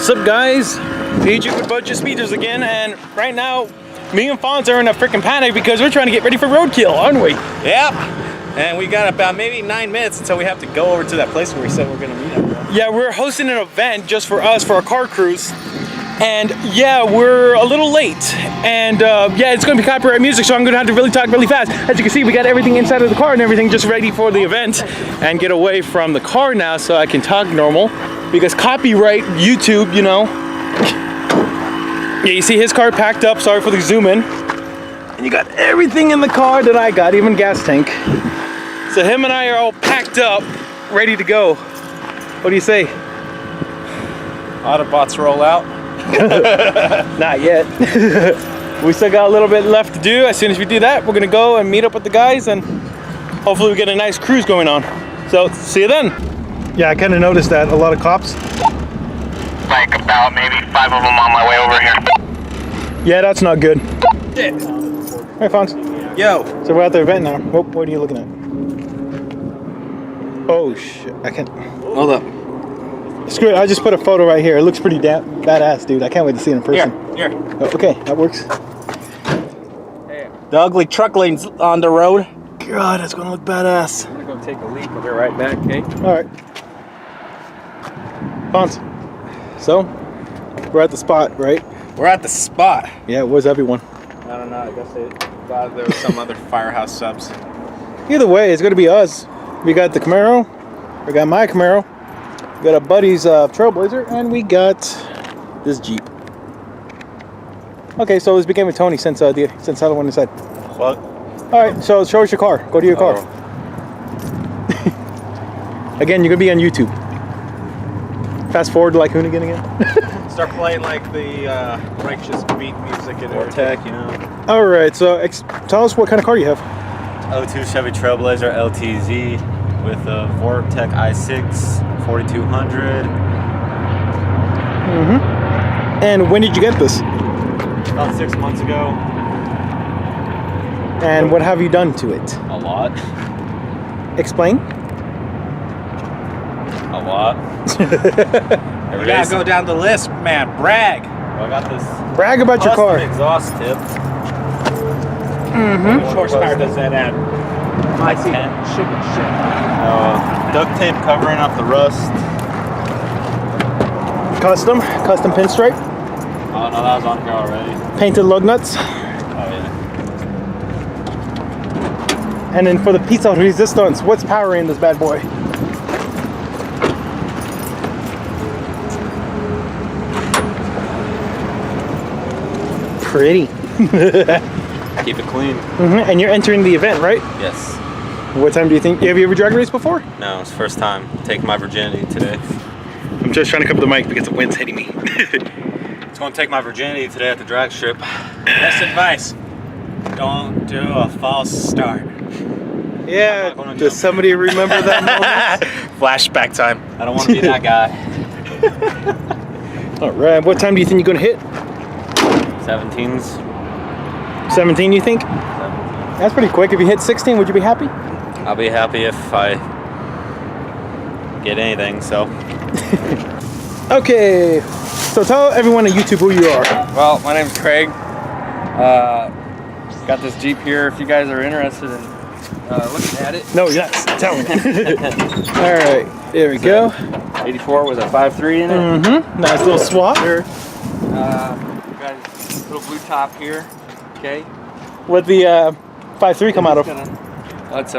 What's up, guys? PJ with Bunch of Speeders again, and right now me and Fonz are in a freaking panic because we're trying to get ready for Roadkill, aren't we? Yep. And we got about maybe 9 minutes until we have to go over to that place where we said we're gonna meet everyone. Yeah, we're hosting an event just for us, for our car cruise. And yeah, we're a little late. And yeah, it's gonna be copyright music, so I'm gonna have to really talk really fast. As you can see, we got everything inside of the car and everything just ready for the event. And get away from the car now so I can talk normal. Because copyright, YouTube, you know. Yeah, you see his car packed up, sorry for the zoom in. And you got everything in the car that I got, even gas tank. So him and I are all packed up, ready to go. What do you say? Autobots roll out. Not yet. We still got a little bit left to do. As soon as we do that, we're gonna go and meet up with the guys and hopefully we get a nice cruise going on. So, see you then. Yeah, I kind of noticed that, a lot of cops. Like about maybe 5 of them on my way over here. Yeah, that's not good. Shit. Hey, Fonz. Yo. So we're at the event now. What are you looking at? Oh shit, I can't. Hold up. Screw it, I just put a photo right here. It looks pretty badass, dude. I can't wait to see it in person. Here. Oh, okay, that works. The ugly truck lane's on the road. God, that's gonna look badass. I'm gonna go take a leak. We'll be right back, okay? Alright. Fonz. So, we're at the spot, right? We're at the spot. Yeah, where's everyone? I don't know, I guess they thought there was some other firehouse subs. Either way, it's gonna be us. We got the Camaro, we got my Camaro, we got a buddy's Trailblazer, and we got this Jeep. Okay, so this became with Tony since I don't want to decide. What? Alright, so show us your car. Go to your car. Again, you're gonna be on YouTube. Fast forward to like Hoonigan again. Start playing like the righteous beat music in Vortec, you know. Alright, so tell us what kind of car you have. 02 Chevy Trailblazer LTZ with a Vortec i6 4200. And when did you get this? About 6 months ago. And what have you done to it? A lot. Explain. A lot. We gotta go down the list, man. Brag. Well, I got this Brag about your car. exhaust tip. How much horsepower does that add? My 10. Duct tape covering up the rust. Custom pinstripe. Oh no, that was on here already. Painted lug nuts. Oh yeah. And then for the piece of resistance, what's powering this bad boy? Pretty. Keep it clean. And you're entering the event, right? Yes. What time do you think? Have you ever drag raced before? No, it's first time taking my virginity today. I'm just trying to cover the mic because the wind's hitting me. It's going to take my virginity today at the drag strip. Best advice. Don't do a false start. Yeah. Does somebody remember that moment? Flashback time. I don't want to be that guy. All right. What time do you think you're gonna hit? 17s. 17, you think? 17. That's pretty quick. If you hit 16, would you be happy? I'll be happy if I get anything, so. Okay. So tell everyone on YouTube who you are. Well, my name's Craig. Got this Jeep here if you guys are interested in looking at it. No, yes. Tell me. All right. There we go. 84 with a 5.3 in it. Nice little swap. Got a little blue top here. Okay. What the 5.3 come out of? That's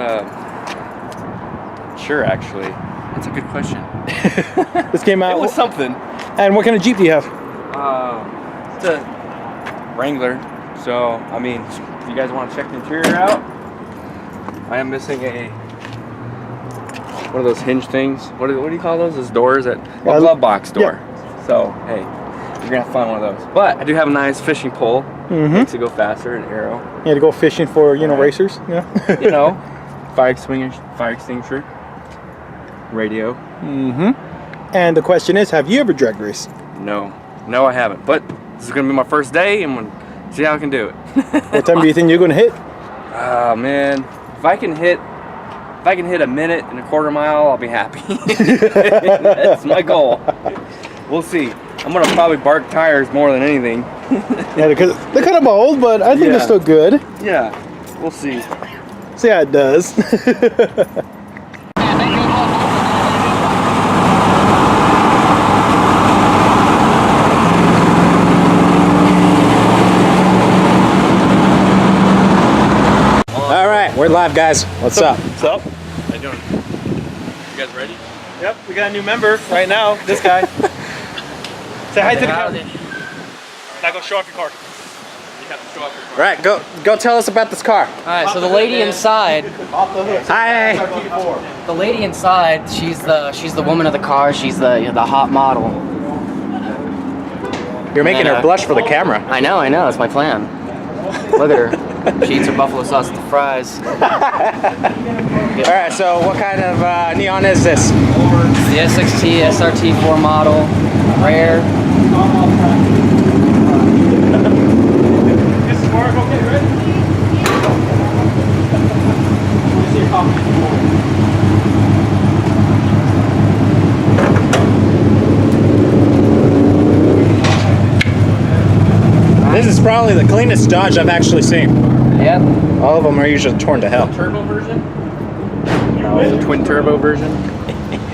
sure, actually. That's a good question. This came out. It was something. And what kind of Jeep do you have? It's a Wrangler. So, I mean, if you guys want to check the interior out, I am missing one of those hinge things. What do you call those? Those doors a glove box door. Yeah. So, hey, you're gonna have to find one of those. But I do have a nice fishing pole. Makes it go faster, an arrow. You had to go fishing for, racers, you know? You know, fire extinguisher, radio. And the question is, have you ever drag raced? No, I haven't. But this is gonna be my first day, and we'll see how I can do it. What time do you think you're gonna hit? Oh man, if I can hit If I can hit a minute and a quarter mile, I'll be happy. That's my goal. We'll see. I'm gonna probably bark tires more than anything. Yeah, because they're kind of old, but I think they're still good. Yeah, we'll see. See how it does. All right, we're live, guys. What's up? What's up? How you doing? You guys ready? Yep, we got a new member right now. This guy. Say hi to the camera. Now go show off your car. You have to show off your car. Right, go tell us about this car. All right, so the lady inside, Hi. the lady inside, she's the woman of the car. She's the hot model. You're making her blush for the camera. I know, that's my plan. Look at her. She eats her buffalo sauce with the fries. All right, so what kind of neon is this? It's the SXT SRT 4 model, rare. This is Mark. Okay, ready? This is probably the cleanest Dodge I've actually seen. Yep. All of them are usually torn to hell. Turbo version? No, the twin turbo version.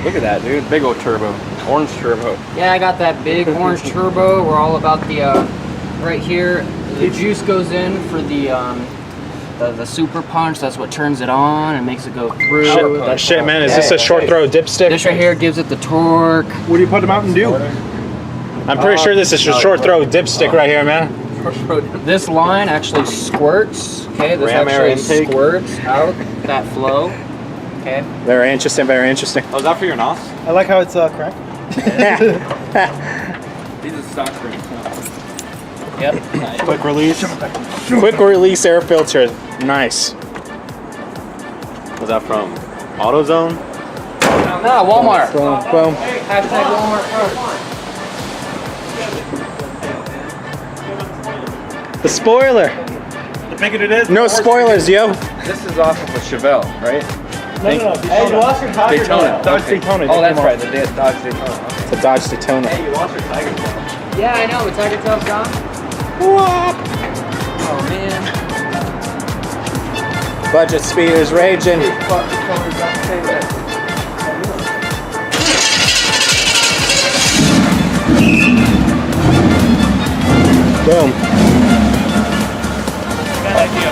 Look at that, dude. Big old turbo. Orange turbo. Yeah, I got that big orange turbo. We're all about the right here. The juice goes in for the super punch. That's what turns it on and makes it go through. Shit, man. Is this a short throw dipstick? This right here gives it the torque. What do you put the Mountain Dew? I'm pretty sure this is a short throw dipstick right here, man. This line actually squirts. Okay, this Ram air actually intake. squirts out that flow. Okay. Very interesting, very interesting. Oh, is that for your NOS? I like how it's cracked. These are stock springs. Yep. Quick release. Quick release air filter. Nice. Was that from AutoZone? No, Walmart. Boom, boom. Hashtag Walmart first. The spoiler. The bigger it is. No spoilers, yo. This is off of a Chevelle, right? No. Hey, you lost your tiger. Daytona. Dodge Okay. Daytona. Oh, that's right. The Dodge Daytona. Okay. It's a Dodge Daytona. Hey, you lost your Tiger Tail. Yeah, I know. It's Tiger Tail's gone. What? Oh man. Budget speed is raging. Boom. Bad idea.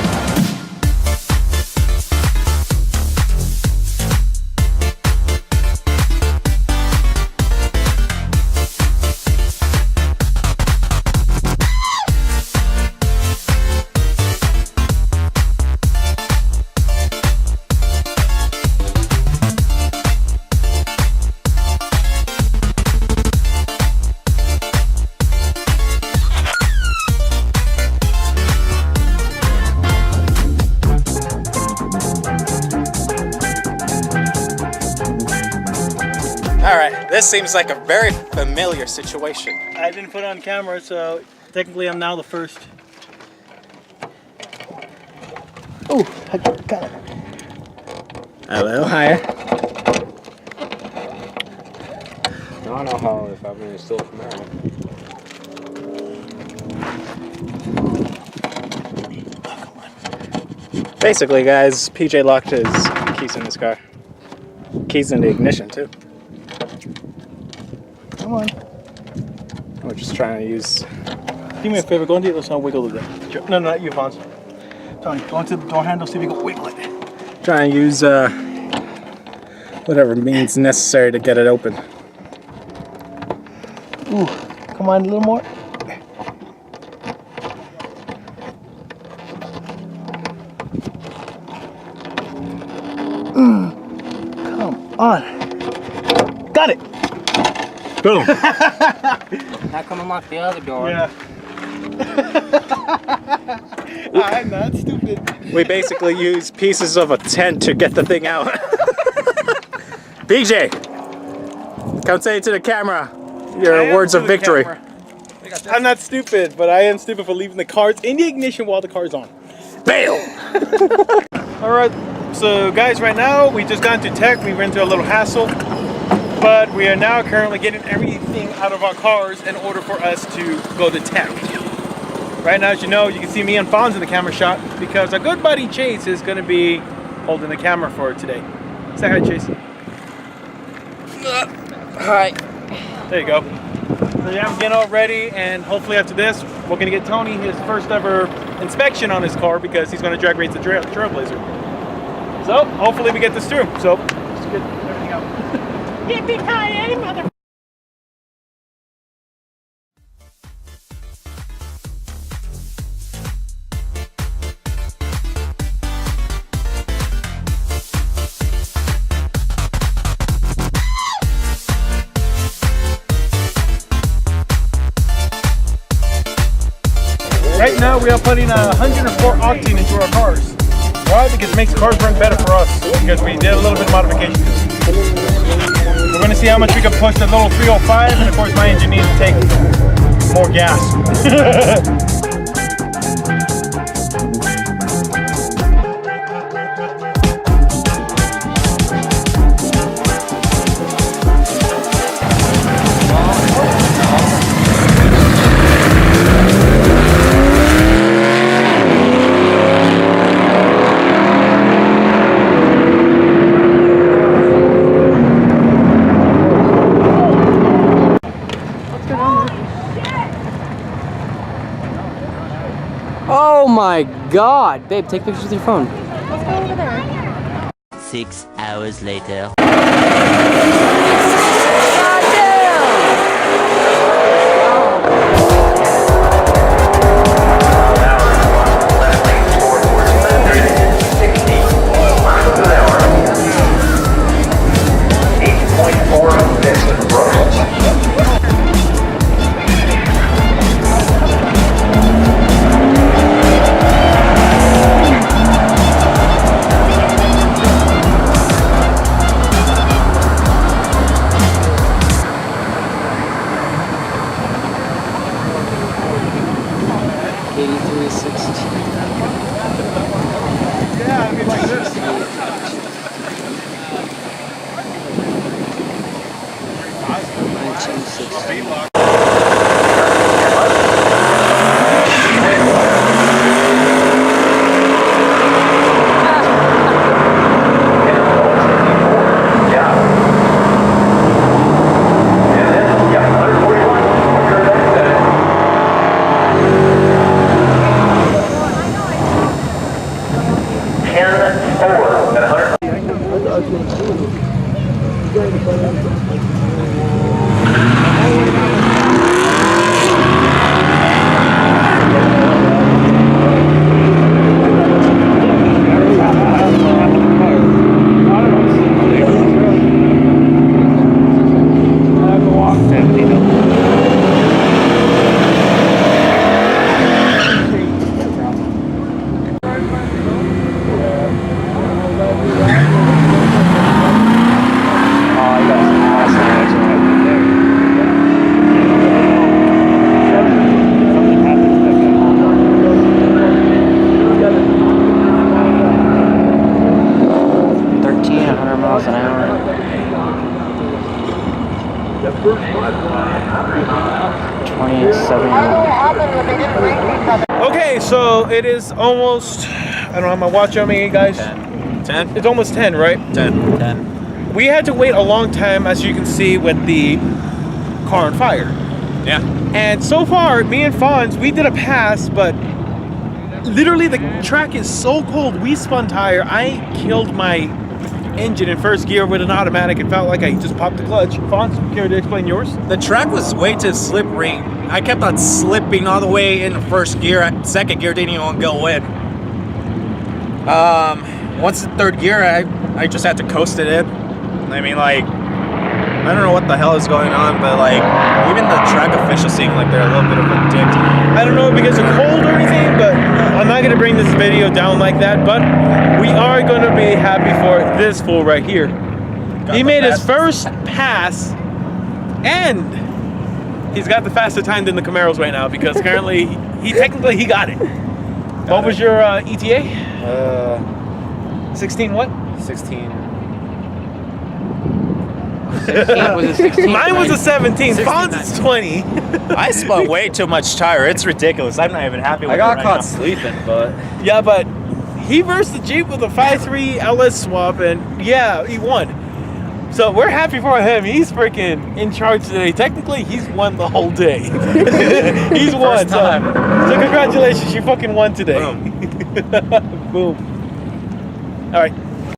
All right, this seems like a very familiar situation. I didn't put it on camera, so technically I'm now the first. Oh, I got it. Hello, hi. I don't know how, if I'm going to steal it from there. Basically, guys, PJ locked his keys in his car. Keys in the ignition, too. Come on. We're just trying to use... Do me a favor, go into the other side, wiggle it. No, not you, Fonzi. Tony, go into the door handle, see if you can wiggle it. Trying to use whatever means necessary to get it open. Ooh, come on, a little more. Come on. Got it. Boom. Now come unlock the other door. Yeah. I'm not stupid. We basically use pieces of a tent to get the thing out. BJ, come say to the camera your words of victory. I'm not stupid, but I am stupid for leaving the cards in the ignition while the car's on. Bail! Alright, so guys, right now we just got into tech. We went through a little hassle, but we are now currently getting everything everything out of our cars in order for us to go to tech. Right now, as you know, you can see me and Fonz in the camera shot because our good buddy Chase is going to be holding the camera for today. Say hi, Chase. Hi. There you go. So yeah, I'm getting all ready, and hopefully after this, we're going to get Tony his first ever inspection on his car because he's going to drag race the Trailblazer. So hopefully we get this through. So just get everything out. Yippee-ki-yay, mother. Right now we are putting 104 octane into our cars. Why? Because it makes the cars run better for us. Because we did a little bit of modification. We're going to see how much we can push the little 305, and of course my engine needs to take more gas. Oh my God, babe, take pictures with your phone. 6 hours later. Yeah, I mean like this. Okay, so it is almost, I don't have my watch on me, guys. 10? It's almost 10, right? 10. We had to wait a long time, as you can see, with the car on fire. Yeah. And so far, me and Fonz, we did a pass, but literally the track is so cold. We spun tire. I killed my engine in first gear with an automatic. It felt like I just popped the clutch. Fonz, care to explain yours? The track was way too slippery. I kept on slipping all the way in the first gear. Second gear didn't even go in. Once the third gear, I just had to coast it in. I mean, like, I don't know what the hell is going on, but like, even the track officials seem like they're a little bit of a dick. I don't know because of cold or anything, but I'm not gonna bring this video down like that. But we are gonna be happy for this fool right here. He made his first pass, and he's got the faster time than the Camaros right now because currently he got it. What was your ETA? 16 what? 16. 16, was it 16? Mine was a 17. 16, Fonz is 20. I spun way too much tire. It's ridiculous. I'm not even happy with I it got right caught now. sleeping, but Yeah, but he versed the Jeep with a 5.3 LS swap, and yeah, he won. So we're happy for him. He's freaking in charge today. Technically, he's won the whole day. He's won. First time. So congratulations, you fucking won today. Boom. Boom. All right.